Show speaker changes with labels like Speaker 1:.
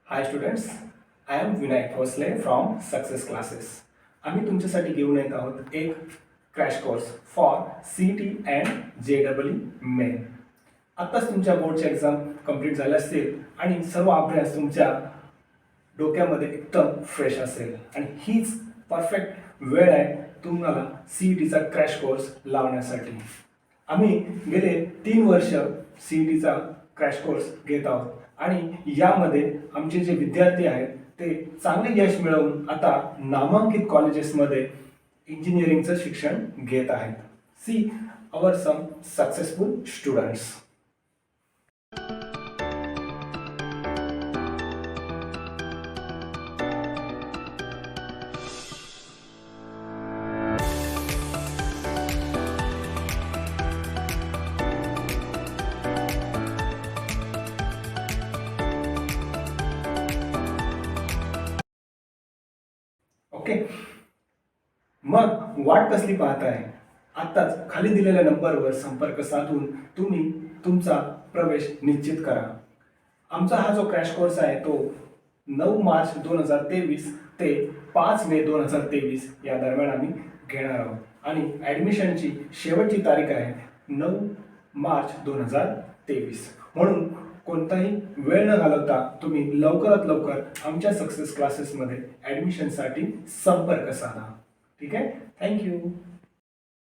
Speaker 1: High students, I am Vinayak Bhosale from success classes. आम्ही तुमच्यासाठी घेऊन येत आहोत एक crash course for CET and JEE main. आत्ताच तुमच्या बोर्डचे एक्झाम कंप्लीट झाले असतील आणि सर्व अभ्यास तुमच्या डोक्यामध्ये एकदम फ्रेश असेल आणि हीच परफेक्ट वेळ आहे तुम्हाला CETचा क्रॅश कोर्स लावण्यासाठी. आम्ही गेले 3 वर्ष CETचा क्रॅश कोर्स घेत आहोत आणि यामध्ये आमचे जे विद्यार्थी आहेत ते चांगले यश मिळवून आता नामांकित कॉलेजेसमध्ये इंजिनिअरिंगचं शिक्षण घेत आहेत. See our some successful students. Okay, मग वाट कसली पाहताय? आत्ताच खाली दिलेल्या नंबरवर संपर्क साधून तुम्ही तुमचा प्रवेश निश्चित करा. आमचा हा जो क्रॅश कोर्स आहे तो 9 मार्च 2023 ते 5 मे 2023 या दरम्यान आम्ही घेणार आहोत आणि ॲडमिशनची शेवटची तारीख आहे 9 मार्च 2023. म्हणून कोणताही वेळ न घालवता तुम्ही लवकरात लवकर आमच्या सक्सेस क्लासेसमध्ये ॲडमिशनसाठी संपर्क साधा. ठीक आहे, थँक्यू.